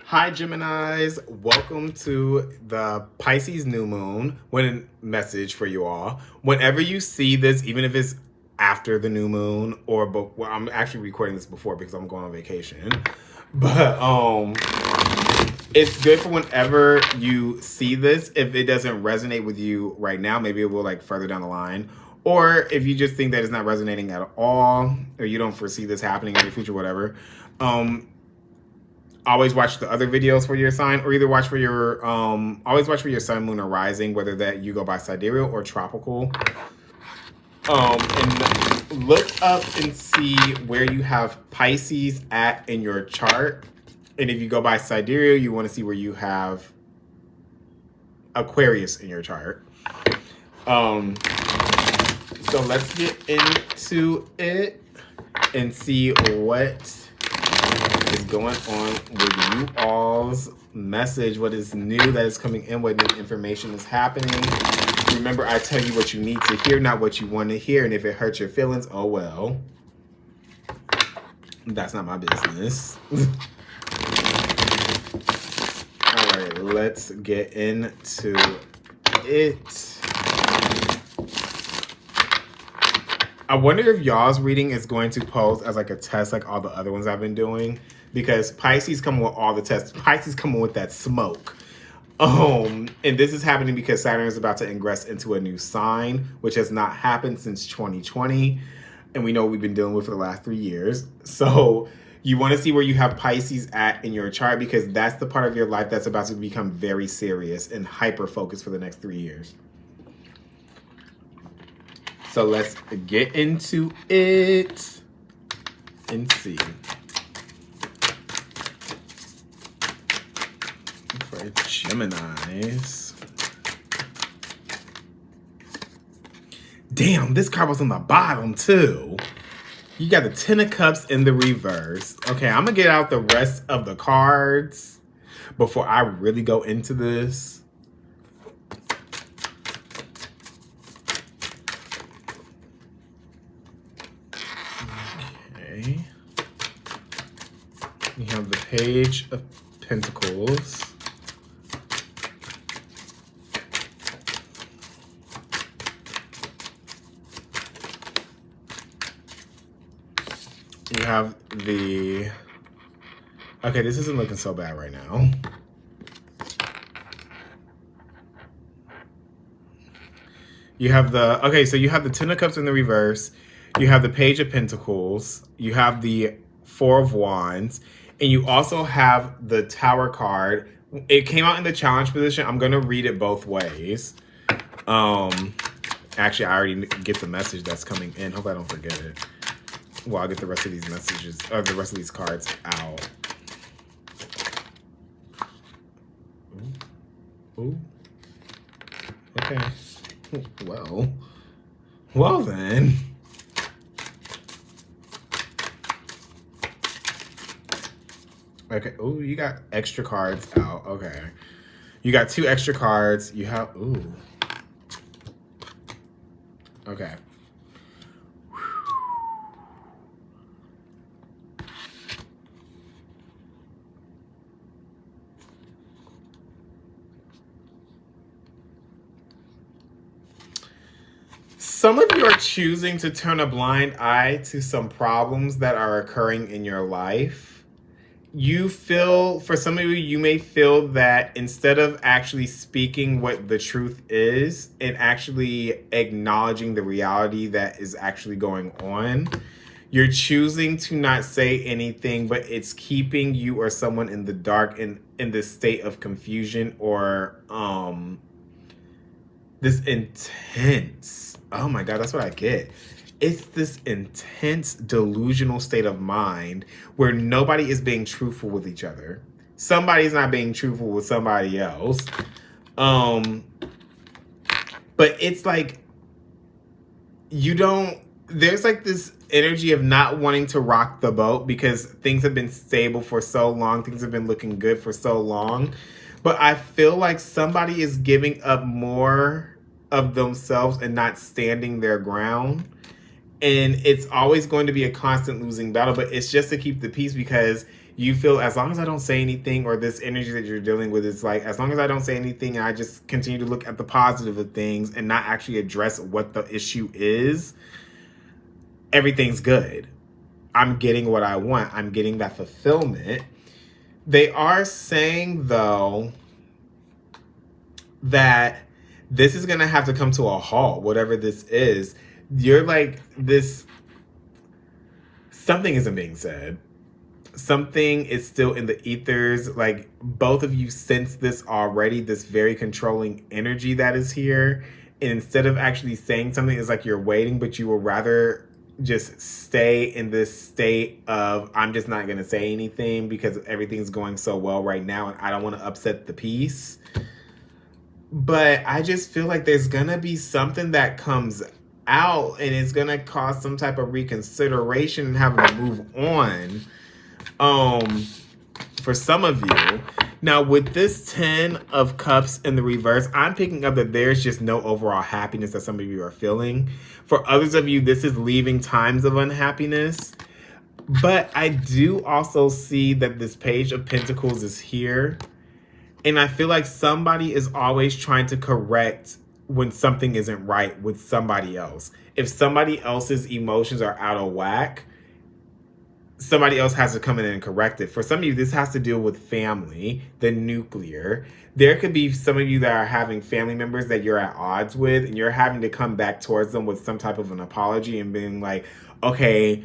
Hi, Geminis. Welcome to the Pisces new moon. When message for you all. Whenever you see this, even if it's after the new moon well, I'm actually recording this before because I'm going on vacation. But it's good for whenever you see this. If it doesn't resonate with you right now, maybe it will like further down the line. Or if you just think that it's not resonating at all, or you don't foresee this happening in the future, whatever. Always watch the other videos for your sign, or either watch for your always watch for your sun, moon, or rising, whether that you go by sidereal or tropical. And look up and see where you have Pisces at in your chart. And if you go by sidereal, you want to see where you have Aquarius in your chart. So let's get into it and see what is going on with you all's message. What is new that is coming in? What new information is happening? Remember, I tell you what you need to hear, not what you want to hear. And if it hurts your feelings, oh well. That's not my business. All right, let's get into it. I wonder if y'all's reading is going to pose as like a test like all the other ones I've been doing, because Pisces come with all the tests. Pisces come with that smoke. And this is happening because Saturn is about to ingress into a new sign, which has not happened since 2020. And we know what we've been dealing with for the last 3 years. So you want to see where you have Pisces at in your chart, because that's the part of your life that's about to become very serious and hyper-focused for the next 3 years. So let's get into it and see. For Geminis. Damn, this card was on the bottom too. You got the Ten of Cups in the reverse. Okay, I'm gonna get out the rest of the cards before I really go into this. Okay. You have the Page of Pentacles. You have the... Okay, this isn't looking so bad right now. You have the... Okay, so you have the Ten of Cups in the reverse. You have the Page of Pentacles. You have the Four of Wands. And you also have the Tower card. It came out in the challenge position. I'm going to read it both ways. Actually, I already get the message that's coming in. Hope I don't forget it. Well, I'll get the rest of these messages, or the rest of these cards out. Ooh. Okay. Well then. Okay. Oh, you got extra cards out. Okay. You got 2 extra cards. You have... Ooh. Okay. Some of you are choosing to turn a blind eye to some problems that are occurring in your life. You feel, for some of you, you may feel that instead of actually speaking what the truth is and actually acknowledging the reality that is actually going on, you're choosing to not say anything, but it's keeping you or someone in the dark in this state of confusion or this intense, oh my God, that's what I get. It's this intense delusional state of mind where nobody is being truthful with each other. Somebody's not being truthful with somebody else. But it's like, there's like this energy of not wanting to rock the boat because things have been stable for so long. Things have been looking good for so long. But I feel like somebody is giving up more of themselves and not standing their ground. And it's always going to be a constant losing battle, but it's just to keep the peace, because You feel as long as I don't say anything, or this energy that you're dealing with is like, as long as I don't say anything and I just continue to look at the positive of things and not actually address what the issue is, everything's good. I'm getting what I want. I'm getting that fulfillment. They are saying, though, that this is going to have to come to a halt, whatever this is. You're like this, something isn't being said. Something is still in the ethers. Like, both of you sense this already, this very controlling energy that is here. And instead of actually saying something, it's like you're waiting, but you will rather just stay in this state of, I'm just not going to say anything because everything's going so well right now and I don't want to upset the peace. But I just feel like there's going to be something that comes out and it's going to cause some type of reconsideration and having to move on. For some of you. Now, with this 10 of Cups in the reverse, I'm picking up that there's just no overall happiness that some of you are feeling. For others of you, this is leaving times of unhappiness. But I do also see that this Page of Pentacles is here. And I feel like somebody is always trying to correct when something isn't right with somebody else. If somebody else's emotions are out of whack, somebody else has to come in and correct it. For some of you, this has to deal with family, the nuclear. There could be some of you that are having family members that you're at odds with, and you're having to come back towards them with some type of an apology and being like, okay,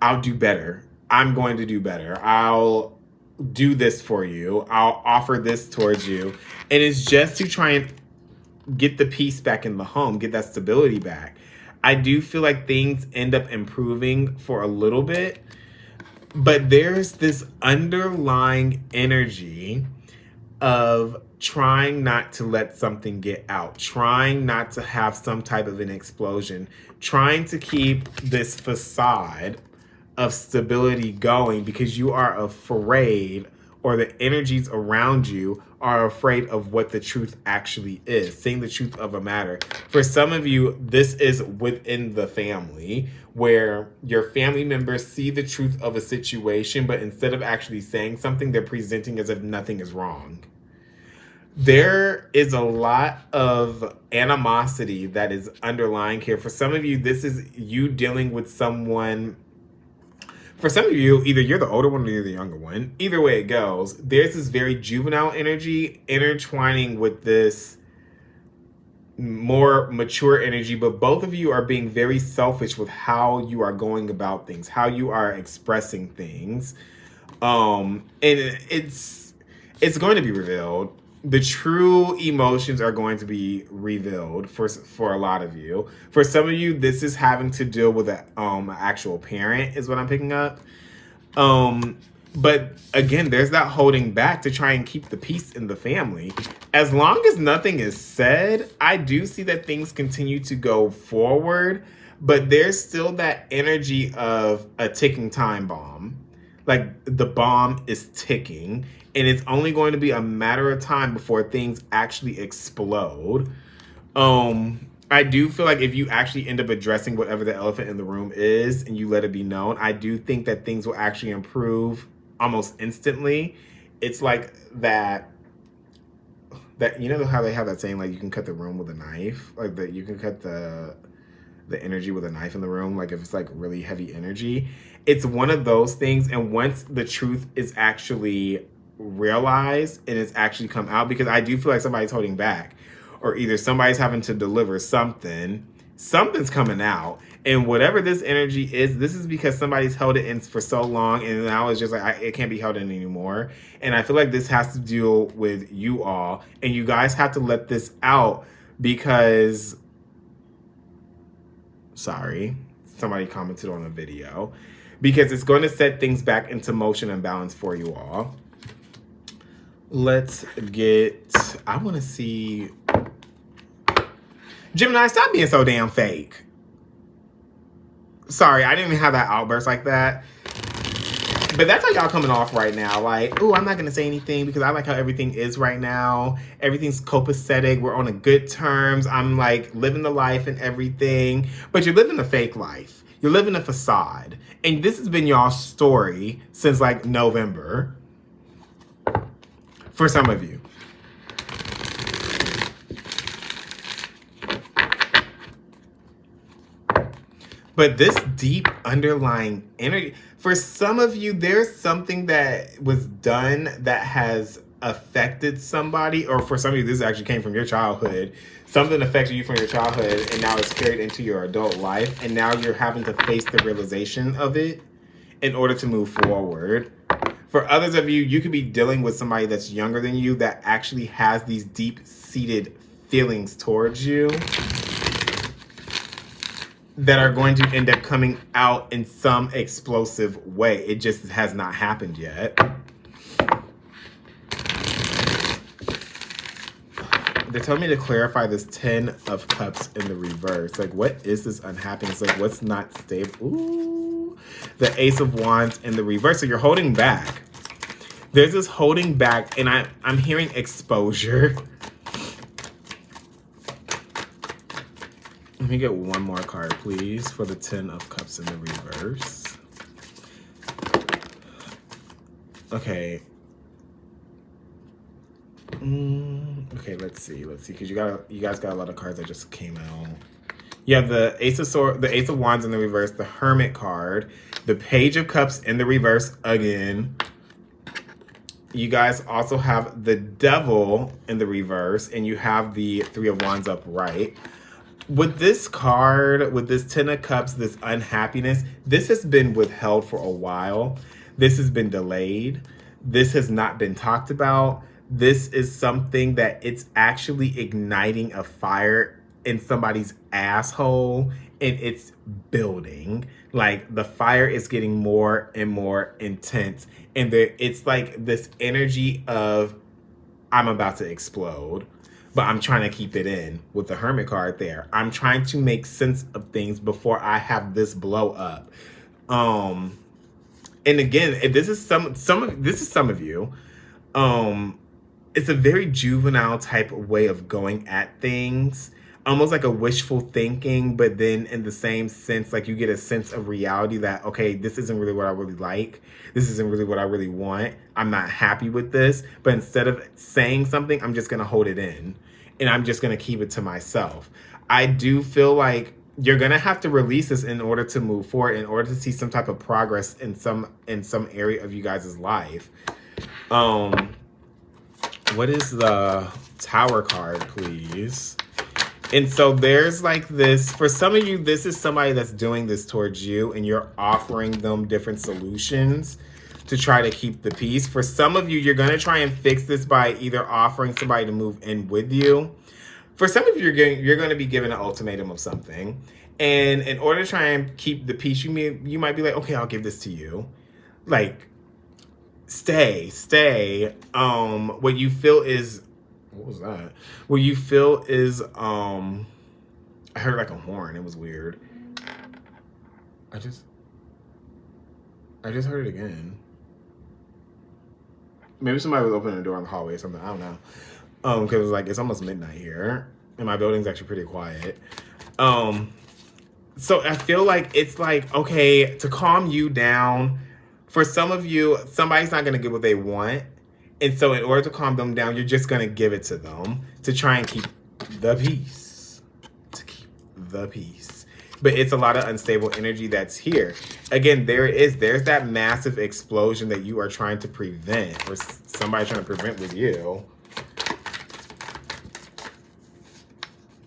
I'll do better. I'm going to do better. I'll do this for you. I'll offer this towards you. And it's just to try and get the peace back in the home, get that stability back. I do feel like things end up improving for a little bit, but there's this underlying energy of trying not to let something get out, trying not to have some type of an explosion, trying to keep this facade of stability going because you are afraid, or the energies around you are afraid of what the truth actually is, saying the truth of a matter. For some of you, this is within the family, where your family members see the truth of a situation, but instead of actually saying something, they're presenting as if nothing is wrong. There is a lot of animosity that is underlying here. For some of you, this is you dealing with someone. For some of you, either you're the older one or you're the younger one. Either way it goes, there's this very juvenile energy intertwining with this more mature energy, but both of you are being very selfish with how you are going about things, how you are expressing things. And it's going to be revealed. The true emotions are going to be revealed for a lot of you. For some of you, this is having to deal with an actual parent is what I'm picking up. But again, there's that holding back to try and keep the peace in the family. As long as nothing is said, I do see that things continue to go forward, but there's still that energy of a ticking time bomb. Like the bomb is ticking. And it's only going to be a matter of time before things actually explode. I do feel like if you actually end up addressing whatever the elephant in the room is and you let it be known, I do think that things will actually improve almost instantly. It's like that you know how they have that saying, like, you can cut the room with a knife? Like, that you can cut the energy with a knife in the room, like if it's like really heavy energy. It's one of those things. And once the truth is actually realized and it's actually come out, because I do feel like somebody's holding back, or either somebody's having to deliver something's coming out, and whatever this energy is, this is because somebody's held it in for so long, and now it's just like it can't be held in anymore. And I feel like this has to deal with you all, and you guys have to let this out, because somebody commented on a video, because it's going to set things back into motion and balance for you all. Let's get, I want to see, Gemini, stop being so damn fake. Sorry, I didn't even have that outburst like that. But that's how y'all coming off right now. Like, ooh, I'm not going to say anything because I like how everything is right now. Everything's copacetic. We're on a good terms. I'm like living the life and everything. But you're living a fake life. You live in a facade. And this has been y'all's story since like November. For some of you. But this deep underlying energy, for some of you, there's something that was done that has affected somebody, or for some of you, this actually came from your childhood. Something affected you from your childhood, and now it's carried into your adult life, and now you're having to face the realization of it in order to move forward. For others of you, you could be dealing with somebody that's younger than you that actually has these deep-seated feelings towards you that are going to end up coming out in some explosive way. It just has not happened yet. They told me to clarify this 10 of Cups in the reverse. Like, what is this unhappiness? Like, what's not stable? Ooh. The Ace of Wands in the reverse. So you're holding back. There's this holding back, and I'm hearing exposure. Let me get one more card, please, for the 10 of Cups in the reverse. Okay. Okay, let's see, because you guys got a lot of cards that just came out. You have the Ace of Swords, the Ace of Wands in the reverse, the Hermit card, the Page of Cups in the reverse again. You guys also have the Devil in the reverse, and you have the Three of Wands upright. With this card, with this 10 of Cups, this unhappiness, this has been withheld for a while. This has been delayed. This has not been talked about. This is something that it's actually igniting a fire in somebody's asshole, and it's building. Like, the fire is getting more and more intense, and it's like this energy of, I'm about to explode. But I'm trying to keep it in with the Hermit card there. I'm trying to make sense of things before I have this blow up. And again, this is some of you. It's a very juvenile type of way of going at things. Almost like a wishful thinking, but then in the same sense, like you get a sense of reality that, okay, this isn't really what I really like. This isn't really what I really want. I'm not happy with this. But instead of saying something, I'm just going to hold it in. And I'm just going to keep it to myself. I do feel like you're going to have to release this in order to move forward, in order to see some type of progress in some area of you guys' life. What is the Tower card, please? And so there's like this, for some of you, this is somebody that's doing this towards you, and you're offering them different solutions to try to keep the peace. For some of you, you're going to try and fix this by either offering somebody to move in with you. For some of you, you're going to be given an ultimatum of something. And in order to try and keep the peace, you might be like, okay, I'll give this to you. Like, stay. What you feel is, what was that? What you feel is, I heard like a horn. It was weird. I just heard it again. Maybe somebody was opening the door in the hallway or something. I don't know. Because like it's almost midnight here, and my building's actually pretty quiet. So I feel like it's like, okay, to calm you down. For some of you, somebody's not gonna get what they want. And so in order to calm them down, you're just going to give it to them to try and keep the peace. To keep the peace. But it's a lot of unstable energy that's here. Again, there's that massive explosion that you are trying to prevent, or somebody trying to prevent with you.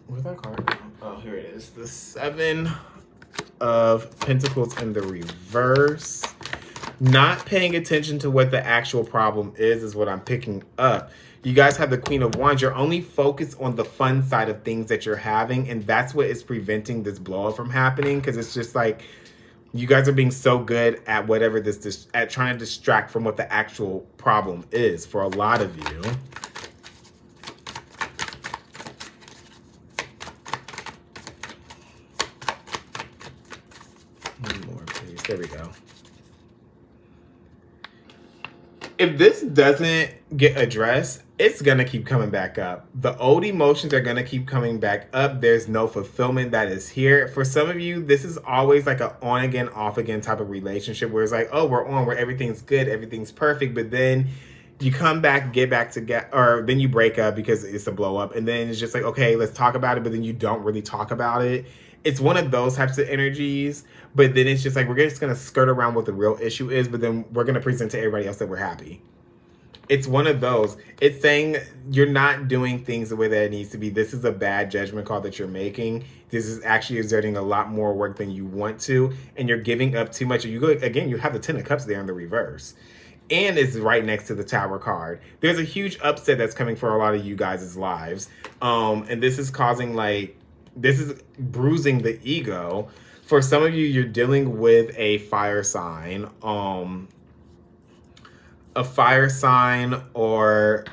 Where's that card? Oh, here it is. The 7 of Pentacles in the reverse. Not paying attention to what the actual problem is what I'm picking up. You guys have the Queen of Wands. You're only focused on the fun side of things that you're having, and that's what is preventing this blow up from happening, because it's just like you guys are being so good at whatever at trying to distract from what the actual problem is for a lot of you. One more, please. There we go. if this doesn't get addressed, it's gonna keep coming back up. The old emotions are gonna keep coming back up. There's no fulfillment that is here. For some of you, this is always like a on again, off again type of relationship where it's like, oh, we're on, where everything's good, everything's perfect, but then you come back, get back together, or then you break up because it's a blow up, and then it's just like, okay, let's talk about it, but then you don't really talk about it. It's one of those types of energies, but then it's just like, we're just gonna skirt around what the real issue is, but then we're gonna present to everybody else that we're happy. It's one of those. It's saying you're not doing things the way that it needs to be. This is a bad judgment call that you're making. This is actually exerting a lot more work than you want to, and you're giving up too much. You go again, you have the 10 of Cups there in the reverse. And it's right next to the Tower card. There's a huge upset that's coming for a lot of you guys' lives. And this is causing this is bruising the ego. For some of you, you're dealing with a fire sign. A fire sign or...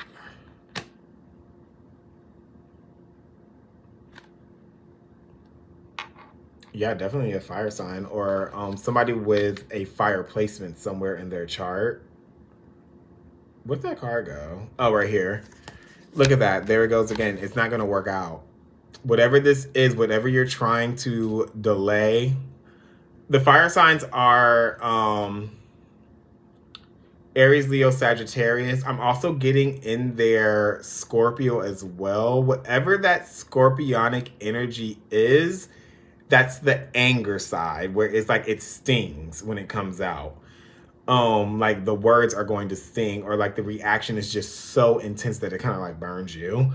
Yeah, definitely a fire sign. Or somebody with a fire placement somewhere in their chart. Where'd that card go? Oh, right here. Look at that. There it goes again. It's not going to work out. Whatever this is, whatever you're trying to delay. The fire signs are Aries, Leo, Sagittarius. I'm also getting in there Scorpio as well. Whatever that scorpionic energy is, that's the anger side where it's like it stings when it comes out. Like the words are going to sting, or like the reaction is just so intense that it kind of like burns you.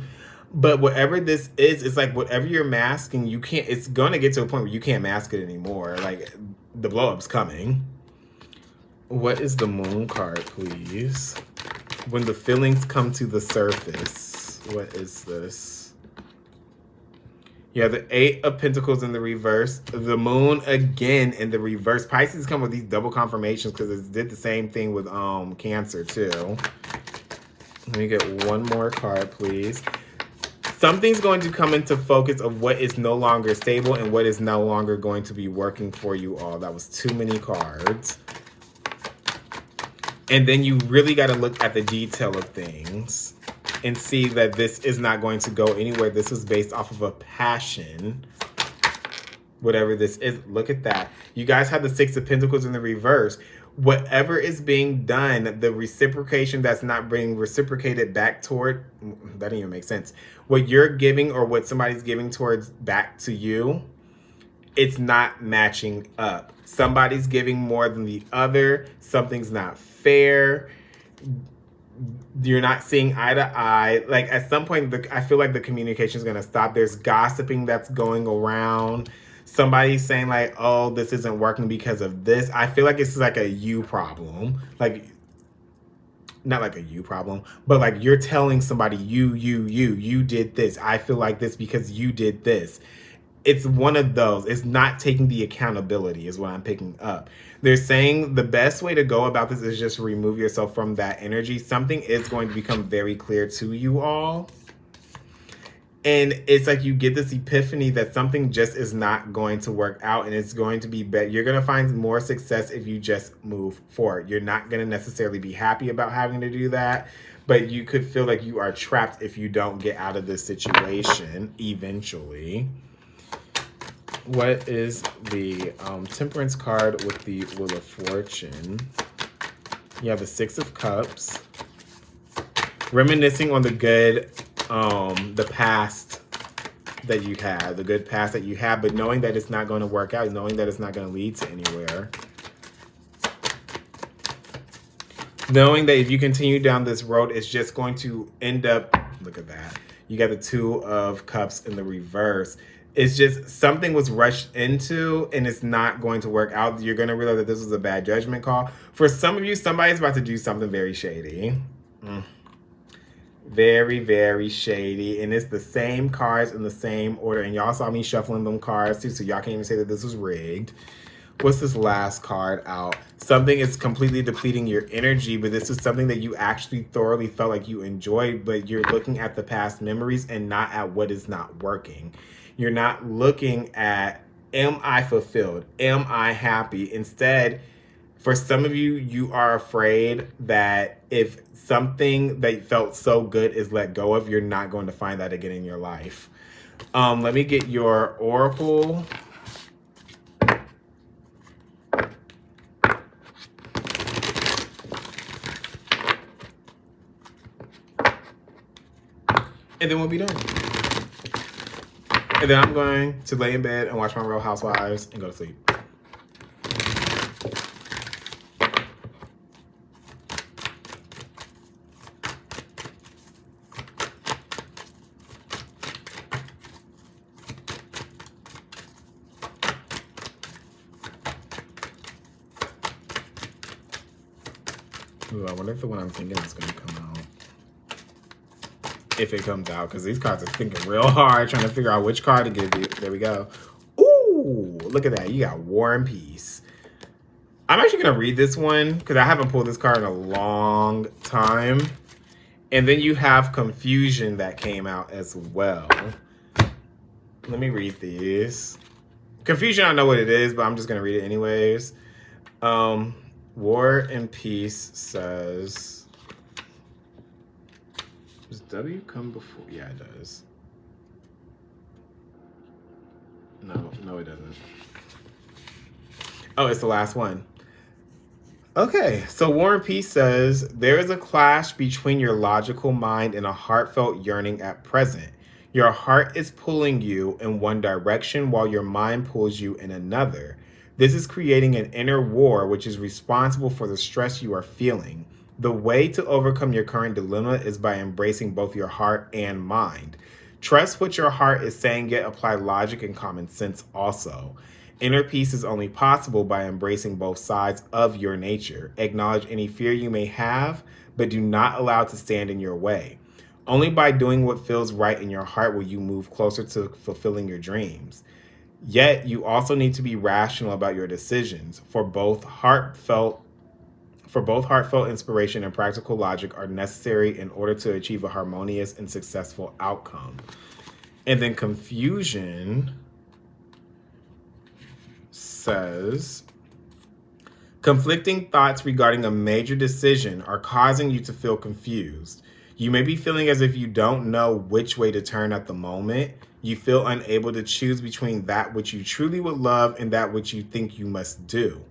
But whatever this is, it's like whatever you're masking, you can't, it's going to get to a point where you can't mask it anymore. Like the blow up's coming. What is the Moon card, please? When the feelings come to the surface, what is this? You have the 8 of Pentacles in the reverse. The Moon again in the reverse. Pisces come with these double confirmations because it did the same thing with Cancer too. Let me get one more card, please. Something's going to come into focus of what is no longer stable and what is no longer going to be working for you all. That was too many cards. And then you really got to look at the detail of things and see that this is not going to go anywhere. This is based off of a passion. Whatever this is, look at that. You guys have the 6 of Pentacles in the reverse. Whatever is being done, the reciprocation that's not being reciprocated back toward, that didn't even make sense. What you're giving or what somebody's giving towards back to you, it's not matching up. Somebody's giving more than the other. Something's not fair. You're not seeing eye to eye. Like at some point, I feel like the communication is going to stop. There's gossiping that's going around. Somebody's saying like, oh, this isn't working because of this. I feel like it's like a you problem. Like, not like a you problem, but like you're telling somebody, you did this. I feel like this because you did this. It's one of those. It's not taking the accountability is what I'm picking up. They're saying the best way to go about this is just remove yourself from that energy. Something is going to become very clear to you all. And it's like you get this epiphany that something just is not going to work out, and it's going to be better. You're going to find more success if you just move forward. You're not going to necessarily be happy about having to do that, but you could feel like you are trapped if you don't get out of this situation eventually. What is the Temperance card with the Wheel of Fortune? You have the 6 of Cups. Reminiscing on the good, the past that you had, the good past that you had, but knowing that it's not going to work out, knowing that it's not going to lead to anywhere. Knowing that if you continue down this road, it's just going to end up, look at that. You got the 2 of Cups in the reverse. It's just something was rushed into and it's not going to work out. You're going to realize that this was a bad judgment call. For some of you, somebody's about to do something very shady. Very, very shady. And it's the same cards in the same order. And y'all saw me shuffling them cards too, so y'all can't even say that this was rigged. What's this last card out? Something is completely depleting your energy, but this is something that you actually thoroughly felt like you enjoyed, but you're looking at the past memories and not at what is not working. You're not looking at, am I fulfilled? Am I happy? Instead, For some of you, you are afraid that if something that felt so good is let go of, you're not going to find that again in your life. Let me get your oracle. And then we'll be done. And then I'm going to lay in bed and watch my Real Housewives and go to sleep. Ooh, I wonder if the one I'm thinking is going to come out. If it comes out, because these cards are thinking real hard, trying to figure out which card to give you. There we go. Ooh, look at that. You got War and Peace. I'm actually going to read this one because I haven't pulled this card in a long time. And then you have Confusion that came out as well. Let me read these. Confusion, I know what it is, but I'm just going to read it anyways. War and Peace says... Does W come before? Yeah, it does. No, it doesn't. Oh, it's the last one. Okay, so War and Peace says, there is a clash between your logical mind and a heartfelt yearning at present. Your heart is pulling you in one direction while your mind pulls you in another. This is creating an inner war which is responsible for the stress you are feeling. The way to overcome your current dilemma is by embracing both your heart and mind. Trust what your heart is saying, yet apply logic and common sense also. Inner peace is only possible by embracing both sides of your nature. Acknowledge any fear you may have, but do not allow it to stand in your way. Only by doing what feels right in your heart will you move closer to fulfilling your dreams. Yet, you also need to be rational about your decisions, for both heartfelt inspiration and practical logic are necessary in order to achieve a harmonious and successful outcome. And then Confusion says, conflicting thoughts regarding a major decision are causing you to feel confused. You may be feeling as if you don't know which way to turn at the moment. You feel unable to choose between that which you truly would love and that which you think you must do.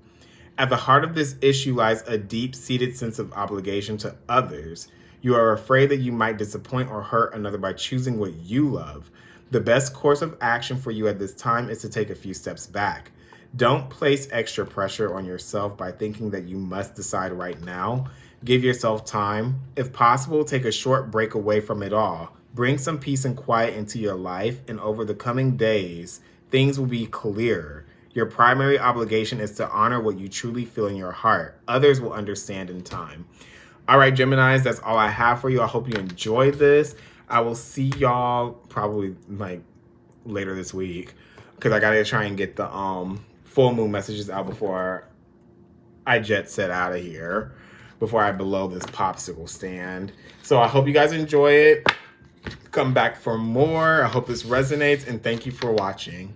At the heart of this issue lies a deep-seated sense of obligation to others. You are afraid that you might disappoint or hurt another by choosing what you love. The best course of action for you at this time is to take a few steps back. Don't place extra pressure on yourself by thinking that you must decide right now. Give yourself time. If possible, take a short break away from it all. Bring some peace and quiet into your life, and over the coming days, things will be clearer. Your primary obligation is to honor what you truly feel in your heart. Others will understand in time. All right, Geminis, that's all I have for you. I hope you enjoyed this. I will see y'all probably like later this week because I got to try and get the full moon messages out before I jet set out of here, before I blow this popsicle stand. So I hope you guys enjoy it. Come back for more. I hope this resonates, and thank you for watching.